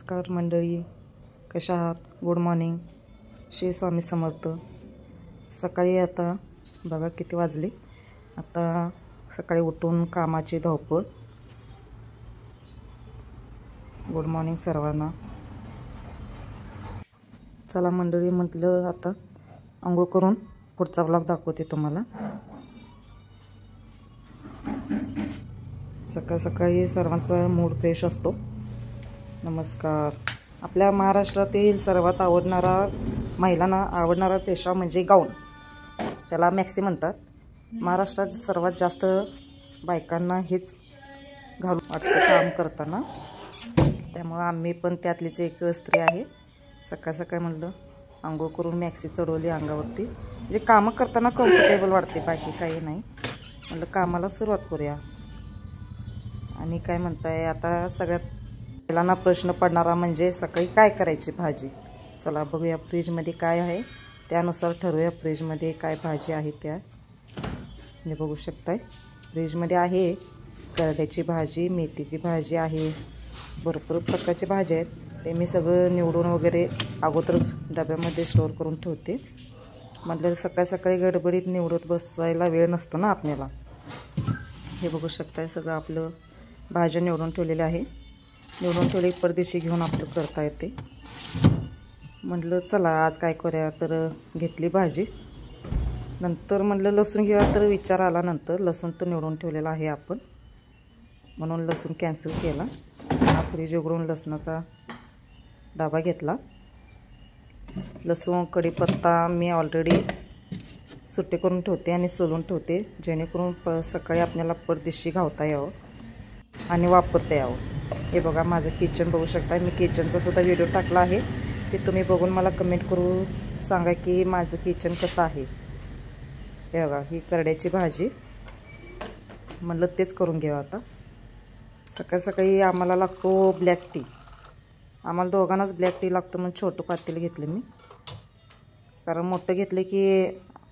नमस्कार मंडळी, कशा आहात? Good morning. श्री स्वामी समर्थ. सकाळी आता बघा किती वाजले. आता सकाळी उठून कामाची धावपळ. गुड मॉर्निंग सर्वांना. चला मंडळी, म्हटलं आता आंघोळ करून पुढचा व्लॉग दाखवते तुम्हाला. सकाळ सकाळी सर्वांचा मूड फ्रेश असतो. नमस्कार. आपल्या महाराष्ट्रातील सर्वात आवडणारा, महिलांना आवडणारा पेशा म्हणजे गाऊन. त्याला मॅक्सी म्हणतात. महाराष्ट्रात सर्वात जास्त बायकांना हेच घालून वाटतं काम करताना. त्यामुळं आम्ही पण त्यातलीच एक स्त्री आहे. सकाळ सकाळी म्हटलं आंघोळ करून मॅक्सी चढवली अंगावरती. म्हणजे कामं करताना कम्फर्टेबल वाटते, बाकी काही नाही. म्हटलं कामाला सुरुवात करूया. आणि काय म्हणताय, आता सगळ्यात पहिल्यांदा प्रश्न पडणारा म्हणजे सकाळी काय करायची भाजी. चला बघूया फ्रीजमध्ये काय आहे, त्यानुसार ठरवूया फ्रीजमध्ये काय भाजी आहे. त्या हे बघू शकताय, फ्रीजमध्ये आहे करड्याची भाजी, मेथीची भाजी आहे, भरपूर प्रकारची भाजी आहेत. ते मी सगळं निवडून वगैरे अगोदरच डब्यामध्ये स्टोअर करून ठेवते. म्हटलं सकाळी सकाळी गडबडीत निवडत बसायला वेळ नसतो ना आपल्याला. हे बघू शकताय, सगळं आपलं भाज्या निवडून ठेवलेले आहे. निवडून ठेवले परदेशी घेऊन आपलं करता येते. म्हटलं चला आज काय करूया, तर घेतली भाजी. नंतर म्हटलं लसूण घेऊया, तर विचार आला नंतर लसूण तर निवडून ठेवलेला आहे आपण, म्हणून लसूण कॅन्सल केला. फ्रीज उघडून लसणाचा डबा घेतला. लसूण कढीपत्ता मी ऑलरेडी सुट्टे करून ठेवते आणि सोलून ठेवते, जेणेकरून सकाळी आपल्याला परदेशी घावता यावं आणि वापरता यावं. हे बघा माझं किचन बघू शकता. मी किचनचा सुद्धा व्हिडिओ टाकला आहे, ते तुम्ही बघून मला कमेंट करू सांगा की माझं किचन कसं आहे. हे बघा ही करड्याची भाजी, म्हटलं तेच करून घ्यावं आता. सकाळी सकाळी आम्हाला लागतो ब्लॅक टी. आम्हाला दोघांनाच ब्लॅक टी लागतो, म्हणून छोटं पातेलं घेतलं मी. कारण मोठं घेतलं की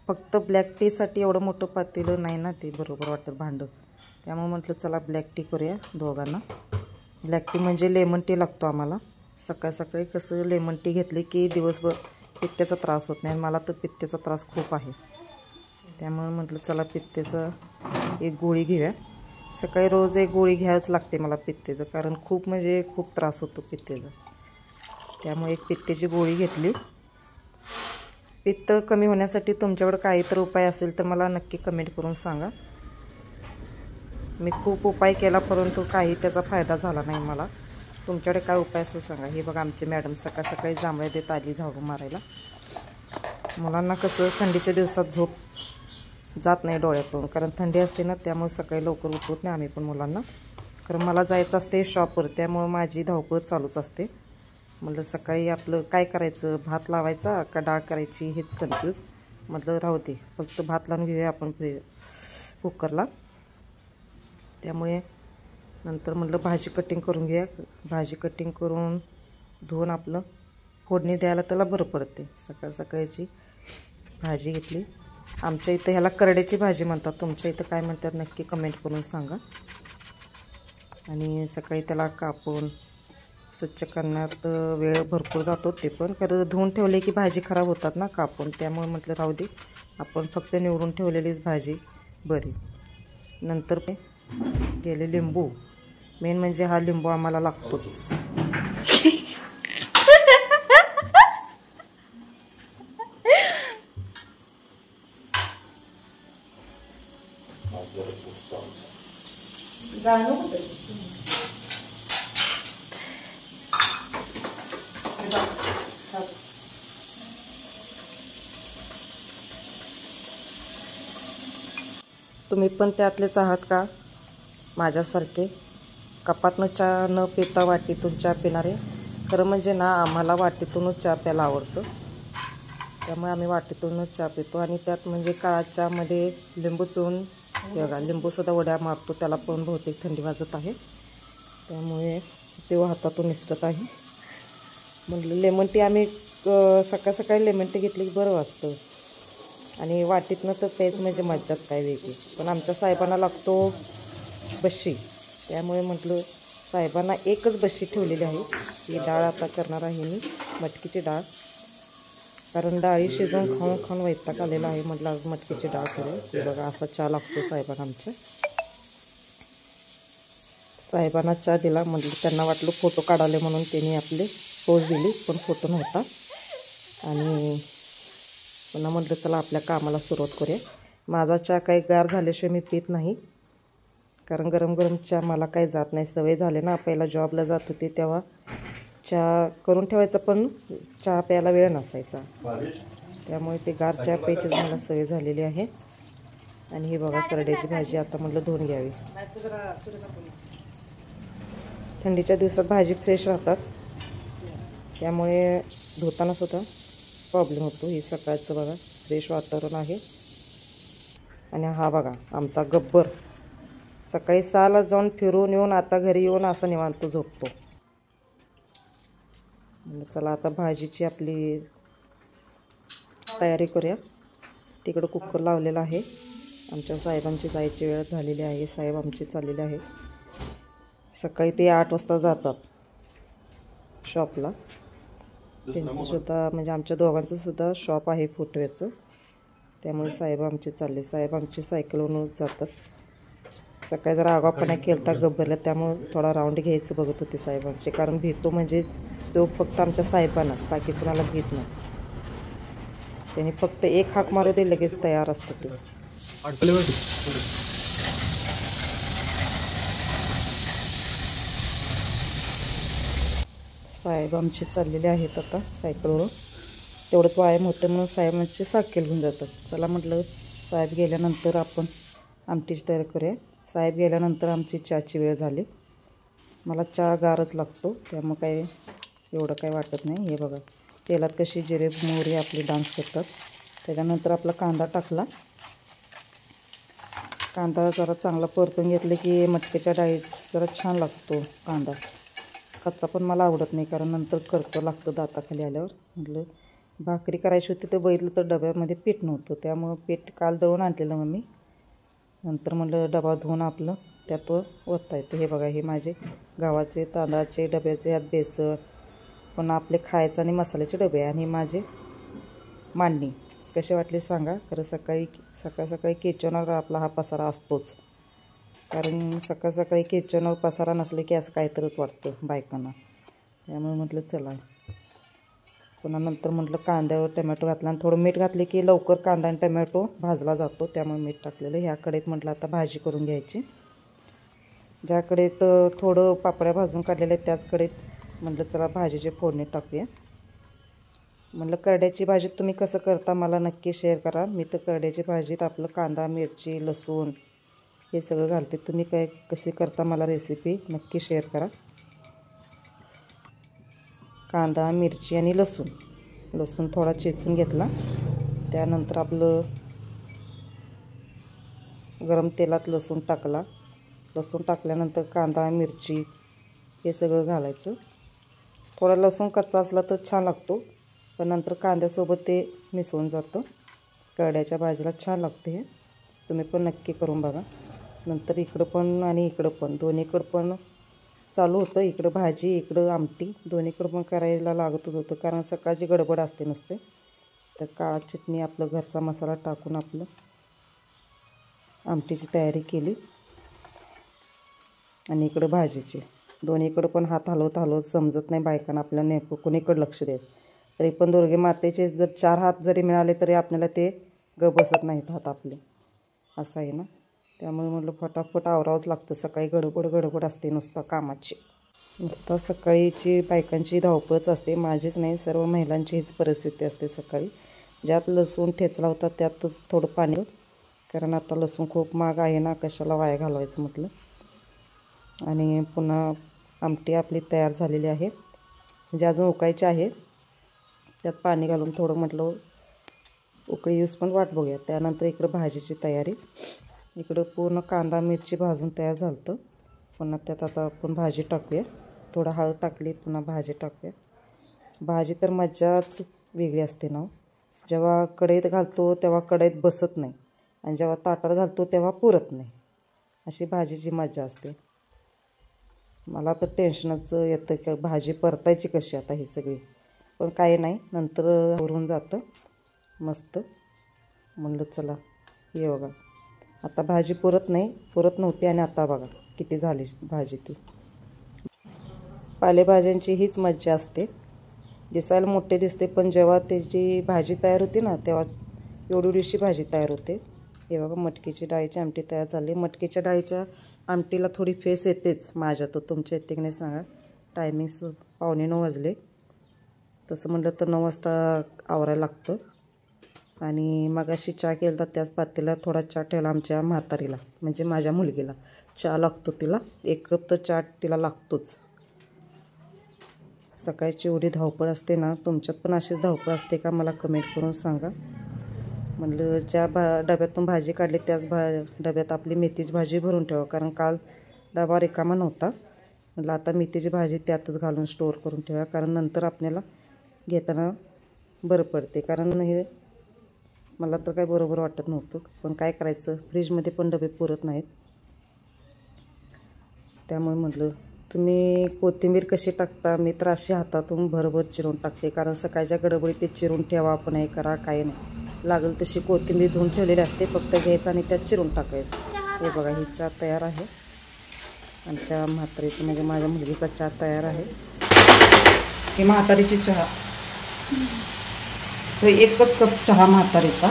फक्त ब्लॅक टीसाठी एवढं मोठं पातेलं नाही ना, ते बरोबर वाटतं भांडं. त्यामुळे म्हटलं चला ब्लॅक टी करूया दोघांना. ब्लॅक टी म्हणजे लेमन टी लागतो आम्हाला. सकाळ सकाळी कसं लेमन टी घेतली की दिवसभर पित्त्याचा त्रास होत नाही. मला तर पित्त्याचा त्रास खूप आहे, त्यामुळे म्हटलं चला पित्त्याचा एक गोळी घेऊया. सकाळी रोज एक गोळी घ्यायच लागते मला पित्त्याचं, कारण खूप म्हणजे खूप त्रास होतो पित्त्याचा. त्यामुळे एक पित्त्याची गोळी घेतली. पित्त कमी होण्यासाठी तुमच्याकडे काही तर उपाय असेल तर मला नक्की कमेंट करून सांगा. मी खूप उपाय केला, परंतु काही त्याचा फायदा झाला नाही मला. तुमच्याकडे काय उपाय असेल सांगा. हे बघा आमची मॅडम सकाळ सकाळी जांभळे देत आली झाडू मारायला. मुलांना कसं थंडीच्या दिवसात झोप जात नाही डोळ्यातून, कारण थंडी असते ना, त्यामुळे सकाळी लवकर उठवत नाही आम्ही पण मुलांना. कारण मला जायचं असते शॉपवर, त्यामुळे माझी धावपळ चालूच असते. म्हटलं सकाळी आपलं काय करायचं, भात लावायचा का डाळ करायची हेच कन्फ्यूज. म्हटलं राहू दे, फक्त भात लावून घेऊया आपण कुकरला. त्यामुळे नंतर म्हटलं भाजी कटिंग करून घेऊया. भाजी कटिंग करून धुवून आपलं फोडणी द्यायला त्याला बरं पडते. सकाळ सकाळची भाजी घेतली. आमच्या इथं ह्याला करड्याची भाजी म्हणतात, तुमच्या इथं काय म्हणतात नक्की कमेंट करून सांगा. आणि सकाळी त्याला कापून स्वच्छ करण्यात वेळ भरपूर जातो. ते पण खरं धुवून ठेवले की भाजी खराब होतात ना कापून, त्यामुळे म्हटलं राहू दे, आपण फक्त निवडून ठेवलेलीच भाजी बरी. नंतर गेले लिंबू. मेन म्हणजे हा लिंबू आम्हाला लागतोच. तुम्ही पण त्यातलेच आहात का माझ्यासारखे, कपातनं चहा न पिता वाटीतून चहा पिणारे? खरं म्हणजे ना, आम्हाला वाटीतूनच चहा प्यायला आवडतं, त्यामुळे आम्ही वाटीतूनच चहा पितो. आणि त्यात म्हणजे काळा चहामध्ये लिंबू पिऊन, बघा लिंबूसुद्धा वड्या मारतो, त्याला पण बहुतेक थंडी वाजत आहे, त्यामुळे ते हातातून निसटत आहे. म्हटलं लेमन टी आम्ही सकाळ सकाळी लेमन टी घेतली की बरं वाजतं. आणि वाटीतनं तर पेज म्हणजे मज्जाच काय वेगळी. पण आमच्या साहेबांना लागतो बशी, त्यामुळे म्हटलं साहेबांना एकच बशी ठेवलेली आहे. ही डाळ आता करणार आहे मी, मटकीची डाळ. कारण डाळी शिजवून खाऊन खाऊन वैताग आलेला आहे. म्हटलं आज मटकीची डाळ करू. हे बघा असा चहा लागतो साहेबांना आमच्या. साहेबांना चहा दिला. म्हटलं त्यांना वाटलं फोटो काढाले म्हणून त्यांनी आपले पोज दिली, पण फोटो नव्हता. आणि पुन्हा म्हटलं चला आपल्या कामाला सुरुवात करूया. माझा चहा काही गार झाल्याशिवाय मी पित नाही, कारण गरम गरम चहा मला काही जात नाही. सवय झाले ना, पहिला जॉबला जात होते तेव्हा चहा करून ठेवायचा, पण चहा प्यायला वेळ नसायचा. त्यामुळे ते गार चहा प्यायची मला सवय झालेली आहे. आणि ही बघा करड्याची भाजी आता म्हटलं धुवून घ्यावी. थंडीच्या दिवसात भाजी फ्रेश राहतात, त्यामुळे धुताना सुद्धा प्रॉब्लेम होतो. ही सकाळचं बघा फ्रेश वातावरण आहे. आणि हा बघा आमचा गब्बर सकाळी 6ला जाऊन फिरून येऊन आता घरी येऊन असा निवांत झोपतो. चला आता भाजीची आपली तयारी करूया. तिकडं कुकर लावलेला आहे. आमच्या साहेबांची जायची वेळ झालेली आहे. साहेब आमचे चाललेले आहे. सकाळी ते 8 वाजता जातात शॉपला. त्यांचंसुद्धा म्हणजे आमच्या दोघांचंसुद्धा शॉप आहे फुटवेअरचं. त्यामुळे साहेब आमचे चालले. साहेब आमची सायकलवरून जातात. सकाळी जरा आगाऊपणा केलता गब्बरला, त्यामुळे थोडा राऊंड घ्यायचं बघत होते साहेब आमचे. कारण भीतो म्हणजे तो फक्त आमच्या साहेबांना, बाकी कुणाला भीत नाही. त्यांनी फक्त एक हाक मारू दे लगेच तयार असतो ते. साहेब आमचे चाललेले आहेत आता सायकलवरून. तेवढंच व्यायाम होतं म्हणून साहेब आमचे सायकल घेऊन जातात. चला म्हटलं साहेब गेल्यानंतर आपण आमटीची तयारी करूया. साहेब गेल्यानंतर आमची चहाची वेळ झाली. मला चहा गारच लागतो, त्यामुळे काय एवढं काय वाटत नाही. हे बघा तेलात कशी जिरे मोहरी आपली डान्स करतात. त्याच्यानंतर आपला कांदा टाकला. कांदा जरा चांगला परतून घेतले की मटकीच्या डाळीत जरा छान लागतो कांदा. कच्चा पण मला आवडत नाही, कारण नंतर करकं लागतं दाताखाली आल्यावर. म्हटलं भाकरी करायची होती तर बघितलं तर डब्यामध्ये पीठ नव्हतं, त्यामुळं पीठ काल दळून आणलेलं मग मी. नंतर म्हटलं डबा धुवून आपलं त्यात ओतता येतं. हे बघा हे माझे गव्हाचे तांदळाचे डब्याचे, यात बेसन, पण आपले खायचे आणि मसाल्याचे डबे. आणि माझे मांडणी कसे वाटले सांगा. खरं सकाळी किचनवर आपला हा पसारा असतोच, कारण सकाळी किचनवर पसारा नसले की असं काहीतरीच वाटतं बायकांना. त्यामुळे म्हटलं चला. पुन्हा नंतर म्हटलं कांद्यावर टमॅटो घातला आणि थोडं मीठ घातले की लवकर कांदा आणि टमॅटो भाजला जातो, त्यामुळे मीठ टाकलेलं. ह्या कढईत म्हटलं आता भाजी करून घ्यायची. ज्या कढईत थोडं पापड्या भाजून काढलेल्या आहेत त्याच कढईत म्हटलं चला भाजीची फोडणी टाकूया. म्हटलं करड्याची भाजी तुम्ही कसं करता मला नक्की शेअर करा. मी तर करड्याची भाजीत आपलं कांदा मिरची लसूण हे सगळं घालते. तुम्ही काय कशी करता मला रेसिपी नक्की शेअर करा. कांदा मिरची आणि लसूण थोडा चेचून घेतला. त्यानंतर आपलं गरम तेलात लसूण टाकला. लसूण टाकल्यानंतर कांदा मिरची हे सगळं घालायचं. थोडा लसूण कच्चा असला तर छान लागतो, पण नंतर कांद्यासोबत ते मिसळून जातं. करड्याच्या भाजीला छान लागते. हे तुम्ही पण नक्की करून बघा. नंतर इकडं पण आणि इकडं पण दोन्हीकडं पण चालू होतं. इकडं भाजी इकडं आमटी दोन्हीकडं पण करायला लागतच होतं, कारण सकाळची गडबड असते नुसते. तर काळा चटणी आपलं घरचा मसाला टाकून आपलं आमटीची तयारी केली. आणि इकडं भाजीची दोन्हीकडं पण हात हलवत समजत नाही बायकांना आपल्या नेमकं कोणीकडं लक्ष देत. तरी पण दुर्गे मातेचे जर 4 हात जरी मिळाले तरी आपल्याला ते बसत नाहीत हात आपले, असं आहे ना. त्यामुळे म्हटलं फटाफट आवरावंच लागतं. सकाळी गडबड असते नुसतं कामाची. नुसतं सकाळीची बायकांची धावपळच असते. माझीच नाही सर्व महिलांची हीच परिस्थिती असते. सकाळी ज्यात लसूण ठेचला होता त्यातच थोडं पाणी, कारण आता लसूण खूप महाग आहे ना, कशाला वाया घालवायचं म्हटलं. आणि पुन्हा आमटी आपली तयार झालेली आहे, म्हणजे अजून उकळायची आहे. त्यात पाणी घालून थोडं म्हटलं उकळी येऊस पण वाट बघूया. त्यानंतर इकडं भाजीची तयारी. इकडं पूर्ण कांदा मिरची भाजून तयार झालं होतं. पुन्हा त्यात आता आपण भाजी टाकूया. थोडं हळद टाकली, पुन्हा भाजी टाकूया. भाजी तर मजाच वेगळी असते ना. जेव्हा कढईत घालतो तेव्हा कढईत बसत नाही, आणि जेव्हा ताटात घालतो तेव्हा पुरत नाही. अशी भाजीची मजा असते. मला तर टेन्शनच येतं की भाजी परतायची कशी आता ही सगळी, पण काही नाही, नंतर आवरून जातं मस्त. म्हणलं चला ये बघा, आता भाजी पुरत नव्हती आणि आता बघा किती झाली भाजी. ती पालेभाज्यांची हीच मज्जा असते, दिसायला मोठे दिसते पण जेव्हा त्याची भाजी तयार होते ना तेव्हा एवढीशी भाजी तयार होते. हे बघा मटकीची डाळीची आमटी तयार झाली. मटकीच्या डाळीच्या आमटीला थोडी फेस येतेच माझ्या, तर तुमच्या येते की नाही सांगा. टायमिंग्स 8:45 वाजले, तसं म्हटलं तर 9 वाजता आवरायला लागतं. आणि मगाशी चहा केला तर त्याच पातेल्यात थोडा चहा ठेवला आमच्या म्हातारीला, म्हणजे माझ्या मुलगीला चहा लागतो तिला. 1 कप तर चहा तिला लागतोच. सकाळची एवढी धावपळ असते ना, तुमच्यात पण अशीच धावपळ असते का मला कमेंट करून सांगा. म्हणलं ज्या डब्यातून भाजी काढली त्याच डब्यात आपली मेथीची भाजी भरून ठेवा, कारण काल डबा रिकामा नव्हता. म्हटलं आता मेथीची भाजी त्यातच घालून स्टोअर करून ठेवा, कारण नंतर आपल्याला घेताना बरं पडते. कारण हे मला तर काही बरोबर वाटत नव्हतं, पण काय करायचं, फ्रीजमध्ये पण डबे पुरत नाहीत. त्यामुळे म्हटलं तुम्ही कोथिंबीर कशी टाकता, मी तर अशी हातातून भरभर चिरून टाकते, कारण सकाळच्या गडबडीत ते चिरून ठेवा आपण हे करा काही नाही. लागेल तशी कोथिंबीर धुवून ठेवलेली असते, फक्त घ्यायचं आणि त्यात चिरून टाकायचं. हे बघा ही चहा तयार आहे आमच्या म्हातारीची, म्हणजे माझ्या मुलगीचा चहा तयार आहे. ही म्हातारीची चहा, तो 1च कप चहा म्हातारीचा.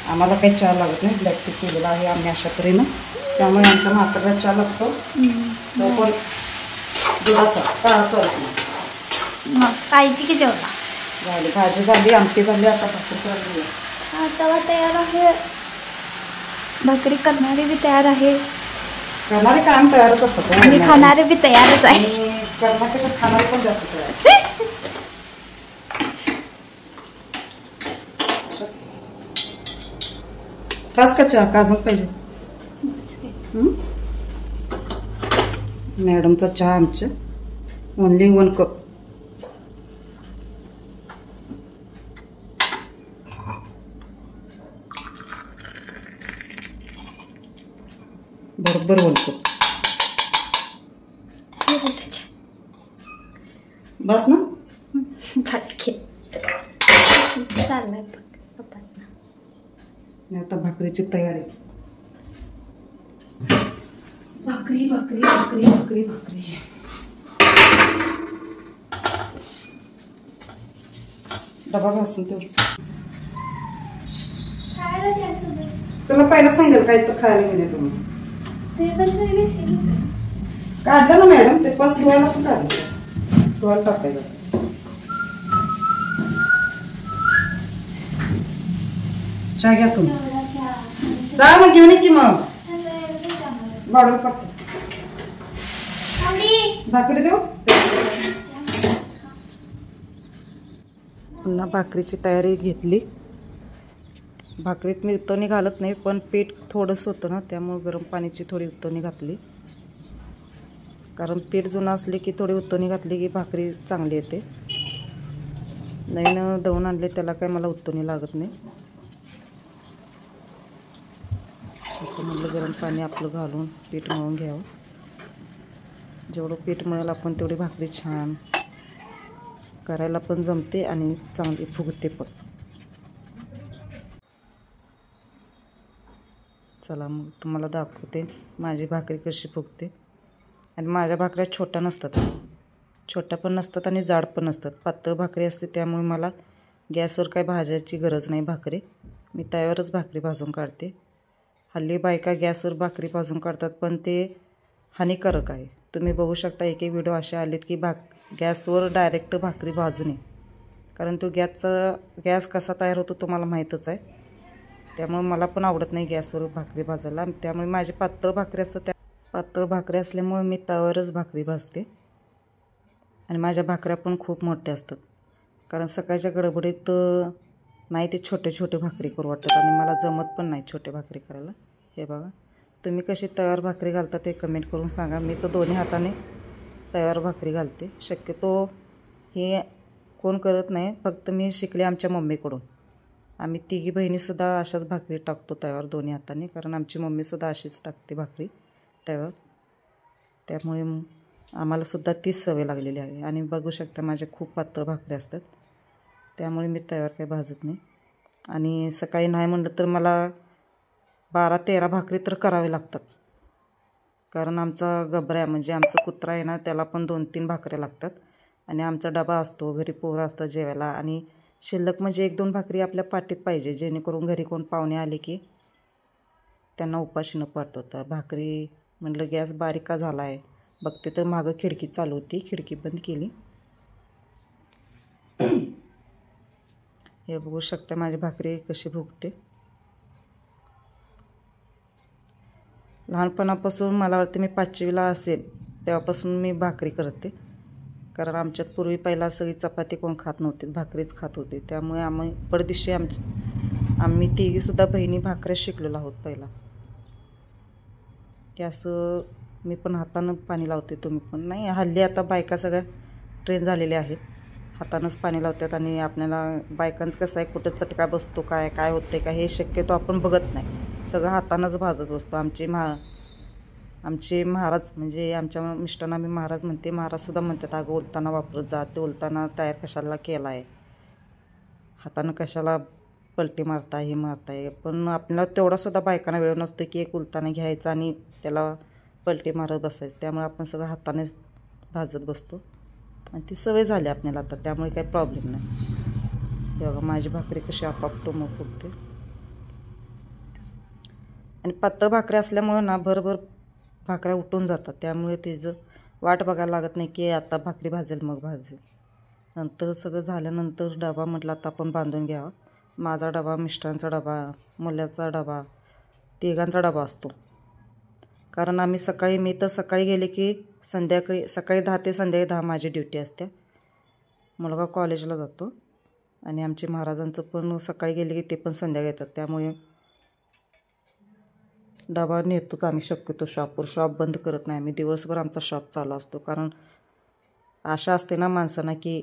आम्हाला काही चहा लागत नाही, ब्लॅक टी केलेला आहे आम्ही अशा तऱ्हेनं, त्यामुळे आमच्या म्हातारीला चहा लागतो. पण दुधाचा काळाचा कायची की जेवला झाली, भाजी झाली, आमटी झाली, आता भाकरी तवा तयार आहे. भाकरी करणारे बी तयार आहे, करणारे काम तयारच असतात आणि खाणारे बी तयारच आहे. करण्यापेक्षा खाणारे पण जास्त तयार. खास का चहा का अजून पाहिजे? मॅडमचा चहा आमच्या ओनली 1 कप. बरोबर 1 कप बस ना, बस घे चाललाय आता भाकरीची तयारी. भाकरी भाकरी भाकरी भाकरी भाकरी डबा घासून ठेव. तुला पहिला सांगेल काय तर खायला मिळेल तुम्ही काढलं ना मॅडम, ते पास धुवायला पण काढलं, धुवायला टाकायचं. चहा घ्या तुम्ही, जा मग घेऊन ये की मग बाडून करतो. भाकरी देऊ. पुन्हा भाकरीची तयारी घेतली. भाकरीत मी उतवणी घालत नाही, पण पीठ थोडंसं होतं ना त्यामुळे गरम पाण्याची थोडी उतवणी घातली, कारण पीठ जुनं असले की थोडी उतवणी घातली की भाकरी चांगली येते. नवीन दळून आणले त्याला काय मला उतवणी लागत नाही. आता म्हटलं गरम पाणी आपलं घालून पीठ मळून घ्यावं. जेवढं पीठ मळेल आपण तेवढी भाकरी छान करायला पण जमते आणि चांगली फुगते पण. चला मग तुम्हाला दाखवते माझी भाकरी कशी फुगते. आणि माझ्या भाकऱ्या छोट्या नसतात, छोट्या पण नसतात आणि जाड पण नसतात, पातळ भाकरी असते. त्यामुळे मला गॅसवर काही भाजायची गरज नाही. भाकरी मी तव्यावरच भाकरी भाजून काढते. हल्ली बायका गॅसवर भाकरी भाजून काढतात, पण ते हानिकारक आहे. तुम्ही बघू शकता एक व्हिडिओ असे आलेत की गॅसवर डायरेक्ट भाकरी भाजू नये, कारण तो गॅस कसा तयार होतो तुम्हाला माहीतच आहे. त्यामुळे मला पण आवडत नाही गॅसवर भाकरी भाजायला. त्यामुळे माझी पातळ भाकरी असतात, त्या पातळ भाकरी असल्यामुळे मी तव्यावरच भाकरी भाजते. आणि माझ्या भाकऱ्या पण खूप मोठ्या असतात, कारण सकाळच्या गडबडीत नाही ते छोटे छोटे भाकरी करू वाटतात आणि मला जमत पण नाही छोटे भाकरी करायला. हे बघा तुम्ही कशी तव्यावर भाकरी घालता ते कमेंट करून सांगा. मी तर दोन्ही हाताने तव्यावर भाकरी घालते. शक्यतो हे कोण करत नाही, फक्त मी शिकले आमच्या मम्मीकडून. आम्ही तिघी बहिणीसुद्धा अशाच भाकरी टाकतो तव्यावर दोन्ही हाताने, कारण आमची मम्मीसुद्धा अशीच टाकते भाकरी तव्यावर. त्यामुळे आम्हालासुद्धा तीच सवय लागलेली आहे. आणि बघू शकता माझ्या खूप पातळ भाकरी असतात, त्यामुळे मी तव्यावर काही भाजत नाही. आणि सकाळी नाही म्हणलं तर मला 12-13 भाकरी तर करावे लागतात, कारण आमचा गबरा म्हणजे आमचं कुत्रा आहे ना, त्याला पण 2-3 भाकऱ्या लागतात. आणि आमचा डबा असतो, घरी पोरं असतात जेवायला, आणि शिल्लक म्हणजे 1-2 भाकरी आपल्या पाटीत पाहिजे, जेणेकरून घरी कोण पाहुणे आले की त्यांना उपाशी न पाठवता. भाकरी म्हटलं गॅस बारीक का झाला आहे बघते तर मागं खिडकी चालू होती, खिडकी बंद केली. हे बघू शकता माझी भाकरी कशी भुगते. लहानपणापासून मला वाटतं मी 5वीला असेल तेव्हापासून मी भाकरी करते, कारण आमच्यात पूर्वी पहिला सगळी चपाती कोण खात नव्हते, भाकरीच खात होते. त्यामुळे आम्ही पडदिशी आम्ही तिघीसुद्धा बहिणी भाकऱ्या शिकलेलो आहोत पहिला, की असं मी पण हातानं पाणी लावते, तुम्ही पण. नाही, हल्ली आता बायका सगळ्या ट्रेन झालेल्या आहेत, हातानंच पाणी लावतात. आणि आपल्याला बायकांचं कसं आहे, कुठं चटका बसतो काय काय होते का हे शक्यतो आपण बघत नाही, सगळं हातानंच भाजत बसतो. आमचे महाराज म्हणजे आमच्या मिस्टरांना मी महाराज म्हणते, महाराजसुद्धा म्हणतात अगं उलताना वापरत जा, ते उलताना तयार कशाला केला आहे, हातानं कशाला पलटी मारताय हे मारताय. पण आपल्याला तेवढासुद्धा बायकांना वेळ नसतो की एक उलताना घ्यायचा आणि त्याला पलटी मारत बसायचं, त्यामुळे आपण सगळं हाताने भाजत बसतो आणि ती सवय झाली आपल्याला आता, त्यामुळे काही प्रॉब्लेम नाही. बघा माझी भाकरी कशी आपापटो मग फुगते. आणि पातळ भाकरी असल्यामुळं ना भरभर भाकऱ्या उठून जातात, त्यामुळे तिचं वाट बघायला लागत नाही की आता भाकरी भाजेल मग भाजेल. नंतर सगळं झाल्यानंतर डबा म्हटलं आता आपण बांधून घ्यावा. माझा डबा, मिस्टरांचा डबा, मुलाचा डबा, तिघांचा डबा असतो. कारण आम्ही मी तर सकाळी गेले की सकाळी 10 ते संध्याकाळी 10 माझी ड्युटी असते. मुलगा कॉलेजला जातो आणि आमचे महाराजांचं पण सकाळी गेले की ते पण संध्याकाळी येतात, त्यामुळे डबा नेतोच आम्ही शक्यतो शॉपवर. शॉप बंद करत नाही आम्ही, दिवसभर आमचा शॉप चालू असतो. कारण आशा असते ना माणसांना की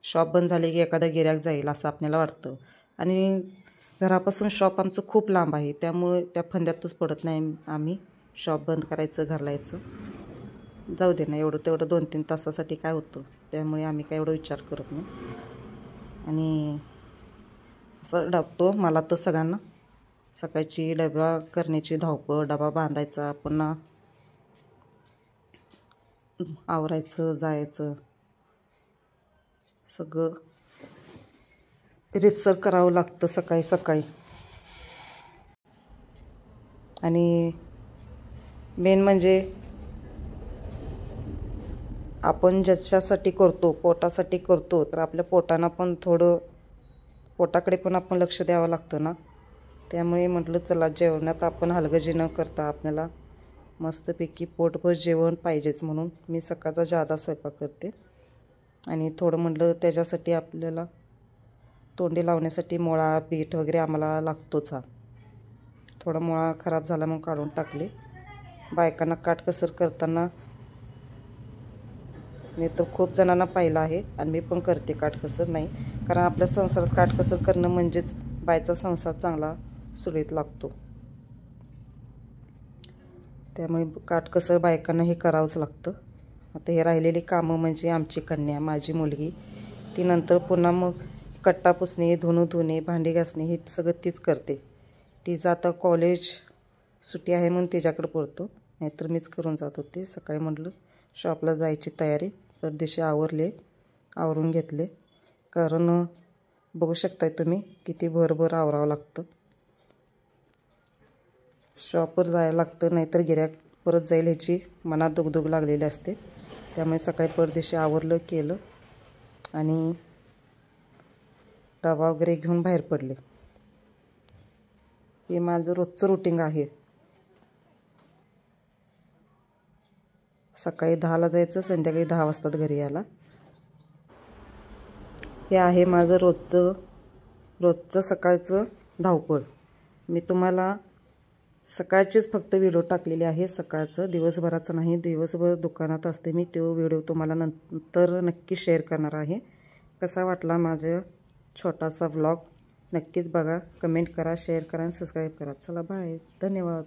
शॉप बंद झाले की एखादा गिऱ्हाईक जाईल असं आपल्याला वाटतं. आणि घरापासून शॉप आमचं खूप लांब आहे, त्यामुळे त्या फंद्यातच पडत नाही आम्ही. शॉप बंद करायचं, घरला यायचं, जाऊ दे ना, एवढं तेवढं 2-3 तासासाठी काय होतं, त्यामुळे आम्ही काय एवढं विचार करत नाही. आणि असं डाकतो मला तर सगळ्यांना सकाळची डबा करण्याची धावपळ, डबा बांधायचा, पुन्हा आवरायचं, जायचं, सगळं रीतसर करावं लागतं सकाळी सकाळी. आणि मेन म्हणजे आपण ज्याच्यासाठी करतो, पोटासाठी करतो, तर आपल्या पोटाकडे पण आपण लक्ष द्यावं लागतं ना. त्यामुळे म्हटलं चला जेवणात आपण हलगर्जी न करता आपल्याला मस्तपैकी पोटभर जेवण पाहिजेच, म्हणून मी सकाळचा जादा स्वयंपाक करते. आणि थोडं म्हटलं त्याच्यासाठी आपल्याला तोंडी लावण्यासाठी मुळा, बीट वगैरे आम्हाला लागतोच. थोडा मुळा खराब झाला मग काढून टाकले. बायकांना काटकसर करताना मी तर खूप जणांना पाहिलं आहे आणि मी पण करते काटकसर. नाही, कारण आपल्या संसारात काटकसर करणं म्हणजेच बायचा संसार चांगला सुरळीत लागतो, त्यामुळे काटकसर बायकांना हे करावंच लागतं. आता हे राहिलेली कामं म्हणजे आमची कन्या, माझी मुलगी, ती नंतर पुन्हा मग कट्टा पुसणे, धुणे, भांडी घासणे हे सगळं तीच करते. तिचं आता कॉलेज सुट्टी आहे म्हणून तिच्याकडे पडतो, नाहीतर मीच करून जात होते. सकाळी म्हटलं शॉपला जायची तयारी, परदेशी आवरून घेतले, कारण बघू शकताय तुम्ही किती भरभर आवरावं लागतं. शॉपवर जायला लागतं, नाहीतर गिऱ्हाईक परत जाईल ह्याची मनात दुगदुग लागलेली असते. त्यामुळे सकाळी परदेशी आवरलं, केलं आणि डबा वगैरे घेऊन बाहेर पडले. हे माझं रोजचं रुटीन आहे. सकाळी 10ला जायचं, संध्याकाळी 10 वाजतात घरी यायला. हे आहे माझं रोजचं सकाळचं धावपळ. मी तुम्हाला सकाळचेच फक्त व्हिडिओ टाकलेले आहे, सकाळचं, दिवसभराचं नाही. दिवसभर दुकानात असते मी, तो व्हिडिओ तुम्हाला नंतर नक्की शेअर करणार आहे. कसा वाटला माझा छोटासा व्लॉग नक्कीच बघा, कमेंट करा, शेअर करा आणि सबस्क्राईब करा. चला बाय, धन्यवाद.